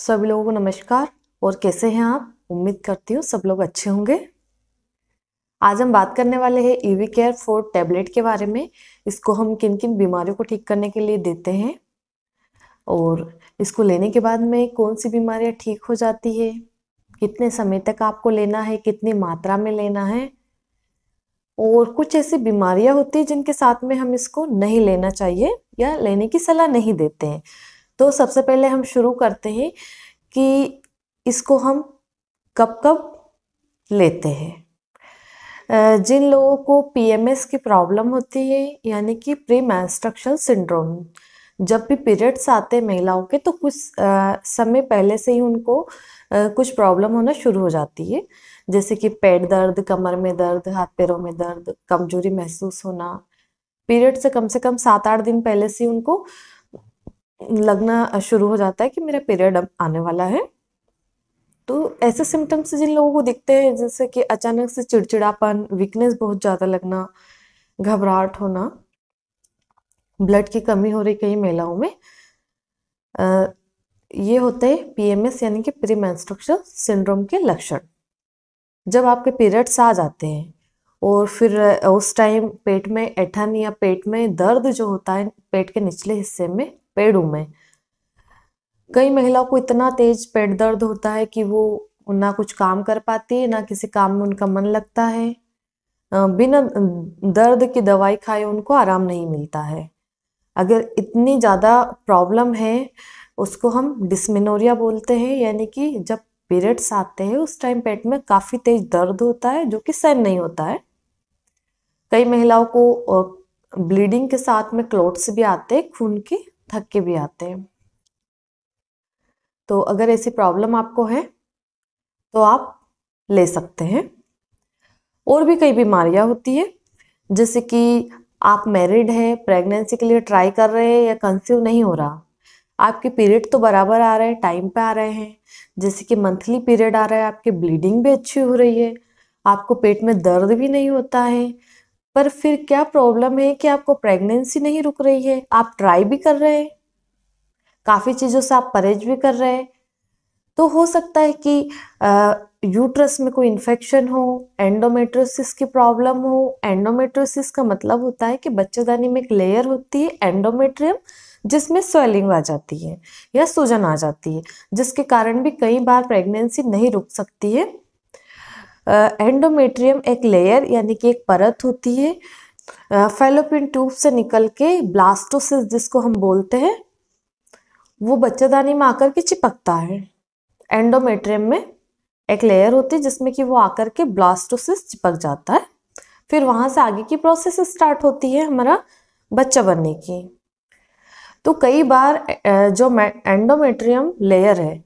सभी लोगों को नमस्कार। और कैसे हैं आप? उम्मीद करती हूँ सब लोग अच्छे होंगे। आज हम बात करने वाले हैं ईवी केयर 4 टैबलेट के बारे में। इसको हम किन किन बीमारियों को ठीक करने के लिए देते हैं और इसको लेने के बाद में कौन सी बीमारियां ठीक हो जाती है, कितने समय तक आपको लेना है, कितनी मात्रा में लेना है, और कुछ ऐसी बीमारियां होती है जिनके साथ में हम इसको नहीं लेना चाहिए या लेने की सलाह नहीं देते हैं। तो सबसे पहले हम शुरू करते हैं कि इसको हम कब कब लेते हैं। जिन लोगों को पीएमएस की प्रॉब्लम होती है यानी कि प्री मेंस्ट्रुअल सिंड्रोम, जब भी पीरियड्स आते हैं महिलाओं के तो कुछ समय पहले से ही उनको कुछ प्रॉब्लम होना शुरू हो जाती है, जैसे कि पेट दर्द, कमर में दर्द, हाथ पैरों में दर्द, कमजोरी महसूस होना। पीरियड से कम 7-8 दिन पहले से उनको लगना शुरू हो जाता है कि मेरा पीरियड अब आने वाला है। तो ऐसे सिम्टम्स जिन लोगों को दिखते हैं जैसे कि अचानक से चिड़चिड़ापन, वीकनेस बहुत ज़्यादा लगना, घबराहट होना, ब्लड की कमी हो रही कई महिलाओं में, ये होते हैं पीएमएस यानी कि प्री मेंस्ट्रुअल सिंड्रोम के लक्षण। जब आपके पीरियड्स आ जाते हैं और फिर उस टाइम पेट में ऐंठन या पेट में दर्द जो होता है पेट के निचले हिस्से में, पेड़ों में, कई महिलाओं को इतना तेज पेट दर्द होता है कि वो ना कुछ काम कर पाती है, ना किसी काम में उनका मन लगता है। बिना दर्द की दवाई खाए उनको आराम नहीं मिलता है। अगर इतनी ज़्यादा प्रॉब्लम है उसको हम डिस्मेनोरिया बोलते हैं, यानी कि जब पीरियड्स आते हैं उस टाइम पेट में काफ़ी तेज दर्द होता है जो कि सहन नहीं होता है। कई महिलाओं को ब्लीडिंग के साथ में क्लोट्स भी आते हैं, खून के थक्के भी आते हैं। तो अगर ऐसी प्रॉब्लम आपको है तो आप ले सकते हैं। और भी कई बीमारियां होती है, जैसे कि आप मैरिड है, प्रेगनेंसी के लिए ट्राई कर रहे हैं या कंसीव नहीं हो रहा, आपके पीरियड तो बराबर आ रहे हैं, टाइम पे आ रहे हैं, जैसे कि मंथली पीरियड आ रहा है, आपकी ब्लीडिंग भी अच्छी हो रही है, आपको पेट में दर्द भी नहीं होता है, पर फिर क्या प्रॉब्लम है कि आपको प्रेगनेंसी नहीं रुक रही है, आप ट्राई भी कर रहे हैं, काफ़ी चीज़ों से आप परहेज भी कर रहे हैं, तो हो सकता है कि यूट्रस में कोई इन्फेक्शन हो, एंडोमेट्रियोसिस की प्रॉब्लम हो। एंडोमेट्रियोसिस का मतलब होता है कि बच्चेदानी में एक लेयर होती है एंडोमेट्रियम, जिसमें स्वेलिंग आ जाती है या सूजन आ जाती है, जिसके कारण भी कई बार प्रेगनेंसी नहीं रुक सकती है। एंडोमेट्रियम एक लेयर यानी कि एक परत होती है, फैलोपियन ट्यूब से निकल के ब्लास्टोसिस जिसको हम बोलते हैं, वो बच्चेदानी में आकर के चिपकता है। एंडोमेट्रियम में एक लेयर होती है जिसमें कि वो आकर के ब्लास्टोसिस चिपक जाता है, फिर वहां से आगे की प्रोसेस स्टार्ट होती है हमारा बच्चा बनने की। तो कई बार जो एंडोमेट्रियम लेयर है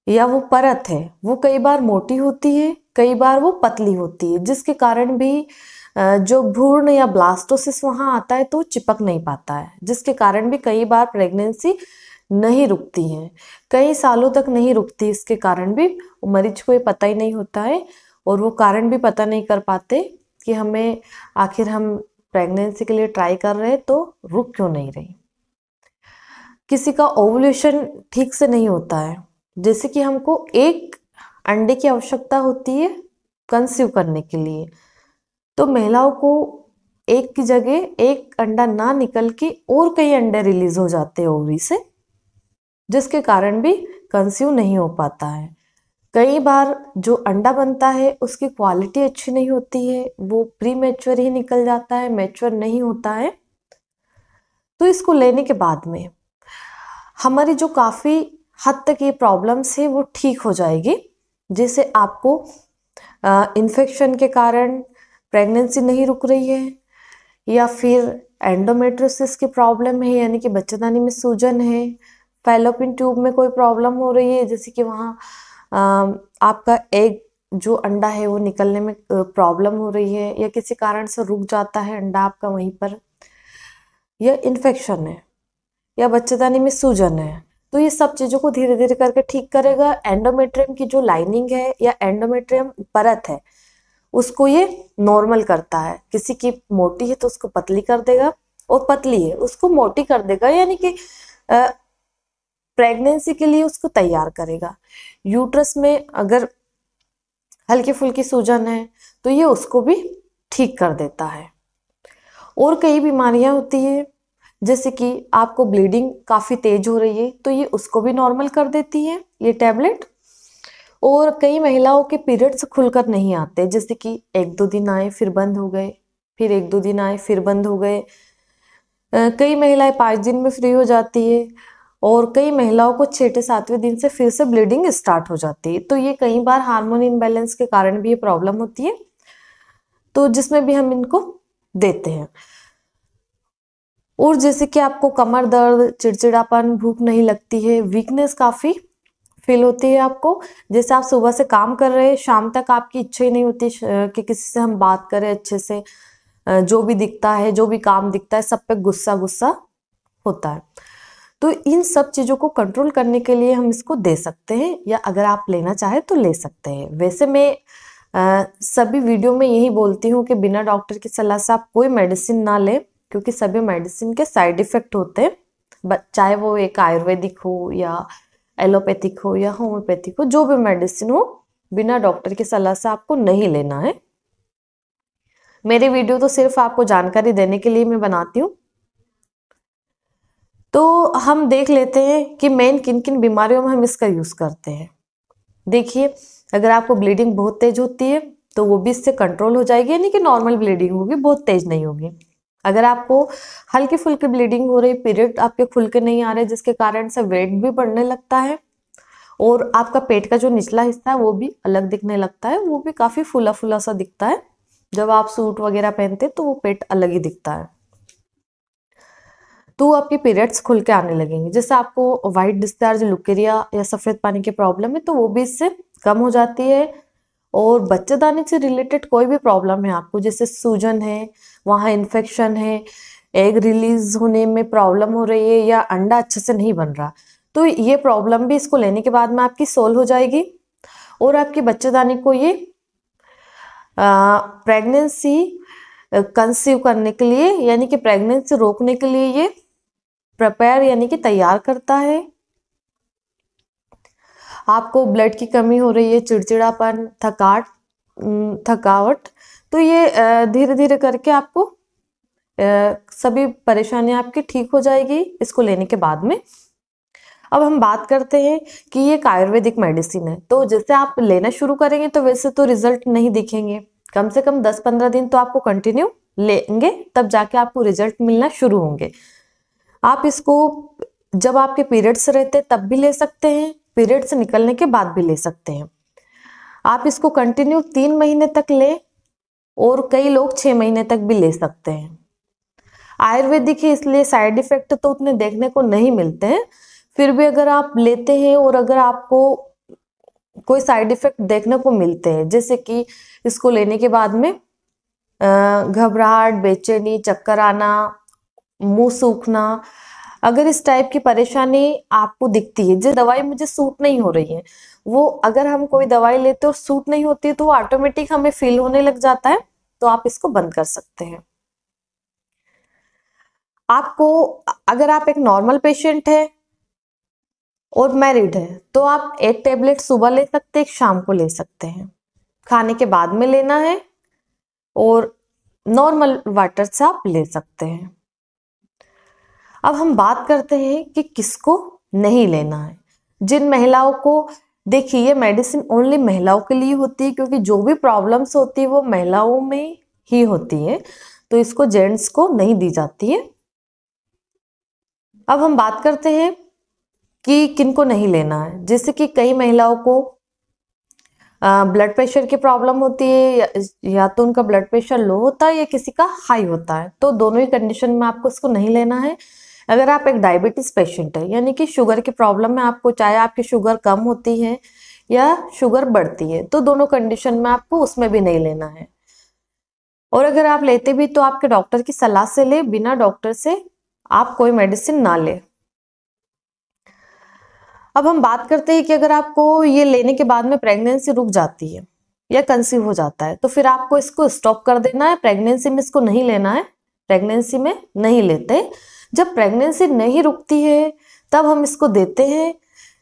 या वो परत है वो कई बार मोटी होती है, कई बार वो पतली होती है, जिसके कारण भी जो भ्रूण या ब्लास्टोसिस वहां आता है तो चिपक नहीं पाता है, जिसके कारण भी कई बार प्रेगनेंसी नहीं रुकती है, कई सालों तक नहीं रुकती। इसके कारण भी मरीज को ये पता ही नहीं होता है और वो कारण भी पता नहीं कर पाते कि हमें आखिर हम प्रेगनेंसी के लिए ट्राई कर रहे हैं तो रुक क्यों नहीं रही। किसी का ओवुलेशन ठीक से नहीं होता है, जैसे कि हमको एक अंडे की आवश्यकता होती है कंसीव करने के लिए, तो महिलाओं को एक की जगह एक अंडा ना निकल के और कई अंडे रिलीज हो जाते हैं ओवरी से, जिसके कारण भी कंसीव नहीं हो पाता है। कई बार जो अंडा बनता है उसकी क्वालिटी अच्छी नहीं होती है, वो प्री मैच्योर ही निकल जाता है, मैच्योर नहीं होता है। तो इसको लेने के बाद में हमारी जो काफ़ी हद तक ये प्रॉब्लम्स है वो ठीक हो जाएगी। जैसे आपको इन्फेक्शन के कारण प्रेगनेंसी नहीं रुक रही है, या फिर एंडोमेट्रियोसिस की प्रॉब्लम है यानी कि बच्चेदानी में सूजन है, फैलोपियन ट्यूब में कोई प्रॉब्लम हो रही है, जैसे कि वहाँ आपका एग जो अंडा है वो निकलने में प्रॉब्लम हो रही है, या किसी कारण से रुक जाता है अंडा आपका वहीं पर, या इन्फेक्शन है, या बच्चेदानी में सूजन है, तो ये सब चीज़ों को धीरे धीरे करके ठीक करेगा। एंडोमेट्रियम की जो लाइनिंग है या एंडोमेट्रियम परत है उसको ये नॉर्मल करता है। किसी की मोटी है तो उसको पतली कर देगा, और पतली है उसको मोटी कर देगा, यानी कि प्रेगनेंसी के लिए उसको तैयार करेगा। यूट्रस में अगर हल्की फुल्की सूजन है तो ये उसको भी ठीक कर देता है। और कई बीमारियां होती है, जैसे कि आपको ब्लीडिंग काफ़ी तेज हो रही है तो ये उसको भी नॉर्मल कर देती है ये टैबलेट। और कई महिलाओं के पीरियड्स खुलकर नहीं आते, जैसे कि 1-2 दिन आए फिर बंद हो गए, फिर 1-2 दिन आए फिर बंद हो गए। कई महिलाएं 5 दिन में फ्री हो जाती है और कई महिलाओं को 6-7वें दिन से फिर से ब्लीडिंग स्टार्ट हो जाती है। तो ये कई बार हार्मोन इम्बैलेंस के कारण भी ये प्रॉब्लम होती है, तो जिसमें भी हम इनको देते हैं। और जैसे कि आपको कमर दर्द, चिड़चिड़ापन, भूख नहीं लगती है, वीकनेस काफ़ी फील होती है आपको, जैसे आप सुबह से काम कर रहे हैं, शाम तक आपकी इच्छा ही नहीं होती कि किसी से हम बात करें अच्छे से, जो भी दिखता है, जो भी काम दिखता है, सब पे गुस्सा गुस्सा होता है। तो इन सब चीज़ों को कंट्रोल करने के लिए हम इसको दे सकते हैं, या अगर आप लेना चाहे तो ले सकते हैं। वैसे मैं सभी वीडियो में यही बोलती हूँ कि बिना डॉक्टर की सलाह से आप कोई मेडिसिन ना लें, क्योंकि सभी मेडिसिन के साइड इफ़ेक्ट होते हैं, चाहे वो एक आयुर्वेदिक हो या एलोपैथिक हो या होम्योपैथिक हो, जो भी मेडिसिन हो, बिना डॉक्टर की सलाह से आपको नहीं लेना है। मेरे वीडियो तो सिर्फ आपको जानकारी देने के लिए मैं बनाती हूँ। तो हम देख लेते हैं कि मेन किन किन बीमारियों में हम इसका यूज़ करते हैं। देखिए, अगर आपको ब्लीडिंग बहुत तेज होती है तो वो भी इससे कंट्रोल हो जाएगी, यानी कि नॉर्मल ब्लीडिंग होगी, बहुत तेज नहीं होगी। अगर आपको हल्की फुल्की ब्लीडिंग हो रही, पीरियड आपके खुल के नहीं आ रहे, जिसके कारण से वेट भी बढ़ने लगता है और आपका पेट का जो निचला हिस्सा है वो भी अलग दिखने लगता है, वो भी काफ़ी फूला फूला सा दिखता है। जब आप सूट वगैरह पहनते हैं तो वो पेट अलग ही दिखता है, तो आपके पीरियड्स खुल के आने लगेंगे। जैसे आपको वाइट डिस्चार्ज, लुकेरिया या सफ़ेद पानी की प्रॉब्लम है तो वो भी इससे कम हो जाती है। और बच्चेदानी से रिलेटेड कोई भी प्रॉब्लम है आपको, जैसे सूजन है, वहाँ इन्फेक्शन है, एग रिलीज होने में प्रॉब्लम हो रही है, या अंडा अच्छे से नहीं बन रहा, तो ये प्रॉब्लम भी इसको लेने के बाद में आपकी सोल्व हो जाएगी। और आपकी बच्चेदानी को ये प्रेगनेंसी कंसीव करने के लिए, यानी कि प्रेगनेंसी रोकने के लिए ये प्रिपेयर यानी कि तैयार करता है। आपको ब्लड की कमी हो रही है, चिड़चिड़ापन, थकावट, तो ये धीरे धीरे करके आपको सभी परेशानियां आपकी ठीक हो जाएगी इसको लेने के बाद में। अब हम बात करते हैं कि ये एक आयुर्वेदिक मेडिसिन है, तो जैसे आप लेना शुरू करेंगे तो वैसे तो रिजल्ट नहीं दिखेंगे, कम से कम 10-15 दिन तो आपको कंटिन्यू लेंगे, तब जाके आपको रिजल्ट मिलना शुरू होंगे। आप इसको जब आपके पीरियड्स रहते तब भी ले सकते हैं, पीरियड्स निकलने के बाद भी ले सकते हैं। आप इसको कंटिन्यू 3 महीने तक लें और कई लोग 6 महीने तक भी ले सकते हैं। आयुर्वेदिक है इसलिए साइड इफेक्ट तो उतने देखने को नहीं मिलते हैं, फिर भी अगर आप लेते हैं और अगर आपको कोई साइड इफेक्ट देखने को मिलते हैं, जैसे कि इसको लेने के बाद में घबराहट, बेचैनी, चक्कर आना, मुंह सूखना, अगर इस टाइप की परेशानी आपको दिखती है, जो दवाई मुझे सूट नहीं हो रही है, वो अगर हम कोई दवाई लेते और सूट नहीं होती तो वो ऑटोमेटिक हमें फील होने लग जाता है, तो आप इसको बंद कर सकते हैं। आपको अगर आप एक नॉर्मल पेशेंट है और मैरिड है तो आप एक टेबलेट सुबह ले सकते हैं, एक शाम को ले सकते हैं, खाने के बाद में लेना है, और नॉर्मल वाटर से आप ले सकते हैं। अब हम बात करते हैं कि किसको नहीं लेना है। जिन महिलाओं को, देखिए ये मेडिसिन ओनली महिलाओं के लिए होती है, क्योंकि जो भी प्रॉब्लम्स होती है वो महिलाओं में ही होती है, तो इसको जेंट्स को नहीं दी जाती है। अब हम बात करते हैं कि किनको नहीं लेना है। जैसे कि कई महिलाओं को ब्लड प्रेशर की प्रॉब्लम होती है, या तो उनका ब्लड प्रेशर लो होता है या किसी का हाई होता है, तो दोनों ही कंडीशन में आपको इसको नहीं लेना है। अगर आप एक डायबिटीज पेशेंट है, यानी कि शुगर की प्रॉब्लम है आपको, चाहे आपकी शुगर कम होती है या शुगर बढ़ती है, तो दोनों कंडीशन में आपको उसमें भी नहीं लेना है। और अगर आप लेते भी तो आपके डॉक्टर की सलाह से ले, बिना डॉक्टर से आप कोई मेडिसिन ना ले। अब हम बात करते हैं कि अगर आपको ये लेने के बाद में प्रेगनेंसी रुक जाती है या कंसीव हो जाता है, तो फिर आपको इसको स्टॉप कर देना है, प्रेगनेंसी में इसको नहीं लेना है, प्रेगनेंसी में नहीं लेते। जब प्रेगनेंसी नहीं रुकती है तब हम इसको देते हैं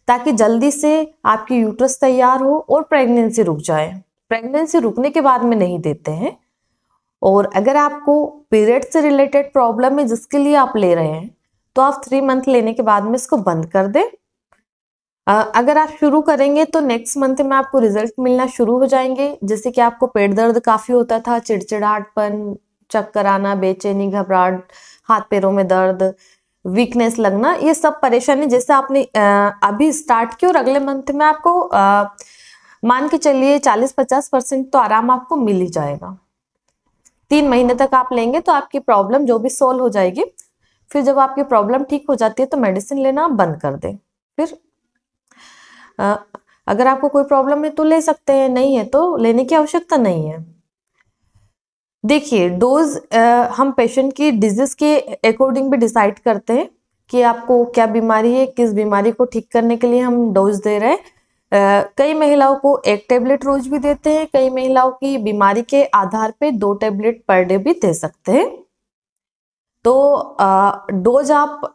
ताकि जल्दी से आपकी यूट्रस तैयार हो और प्रेगनेंसी रुक जाए। प्रेगनेंसी रुकने के बाद में नहीं देते हैं। और अगर आपको पीरियड से रिलेटेड प्रॉब्लम है जिसके लिए आप ले रहे हैं तो आप 3 मंथ लेने के बाद में इसको बंद कर दें। अगर आप शुरू करेंगे तो नेक्स्ट मंथ में आपको रिजल्ट मिलना शुरू हो जाएंगे। जैसे कि आपको पेट दर्द काफी होता था, चिड़चिड़ाहटपन, चक्कर आना, बेचैनी, घबराहट, हाथ पैरों में दर्द, वीकनेस लगना, ये सब परेशानी जैसे आपने अभी स्टार्ट की और अगले मंथ में आपको मान के चलिए 40-50% तो आराम आपको मिल ही जाएगा। 3 महीने तक आप लेंगे तो आपकी प्रॉब्लम जो भी सोल्व हो जाएगी। फिर जब आपकी प्रॉब्लम ठीक हो जाती है तो मेडिसिन लेना आप बंद कर दें। फिर अगर आपको कोई प्रॉब्लम है तो ले सकते हैं, नहीं है तो लेने की आवश्यकता नहीं है। देखिए डोज हम पेशेंट की डिजीज के अकॉर्डिंग भी डिसाइड करते हैं कि आपको क्या बीमारी है, किस बीमारी को ठीक करने के लिए हम डोज दे रहे हैं। कई महिलाओं को 1 टैबलेट रोज भी देते हैं, कई महिलाओं की बीमारी के आधार पे 2 टैबलेट पर डे भी दे सकते हैं। तो डोज आप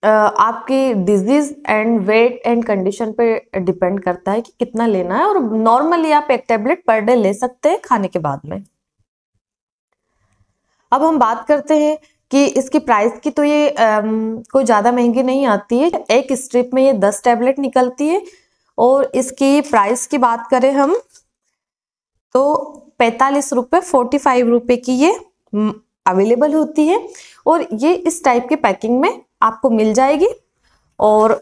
आपकी disease and weight and condition पे डिपेंड करता है कि कितना लेना है। और नॉर्मली आप 1 टैबलेट पर डे ले सकते हैं खाने के बाद में। अब हम बात करते हैं कि इसकी प्राइस की, तो ये कोई ज़्यादा महंगी नहीं आती है। एक स्ट्रिप में ये 10 टैबलेट निकलती है और इसकी प्राइस की बात करें हम तो 45 रुपये, 45 रुपये की ये अवेलेबल होती है। और ये इस टाइप की पैकिंग में आपको मिल जाएगी। और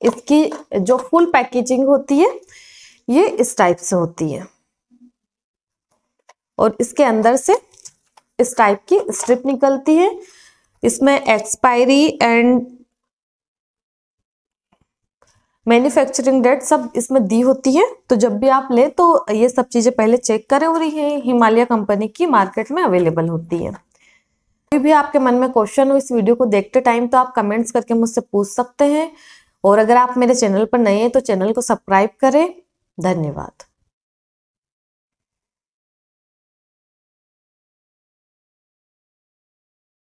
इसकी जो फुल पैकेजिंग होती है ये इस टाइप से होती है और इसके अंदर से इस टाइप की स्ट्रिप निकलती है। इसमें एक्सपायरी एंड मैन्युफैक्चरिंग डेट सब इसमें दी होती है। तो जब भी आप ले तो ये सब चीजें पहले चेक करें। और ये हिमालय कंपनी की मार्केट में अवेलेबल होती है। कोई भी आपके मन में क्वेश्चन हो इस वीडियो को देखते टाइम तो आप कमेंट्स करके मुझसे पूछ सकते हैं। और अगर आप मेरे चैनल पर नए हैं तो चैनल को सब्सक्राइब करें। धन्यवाद।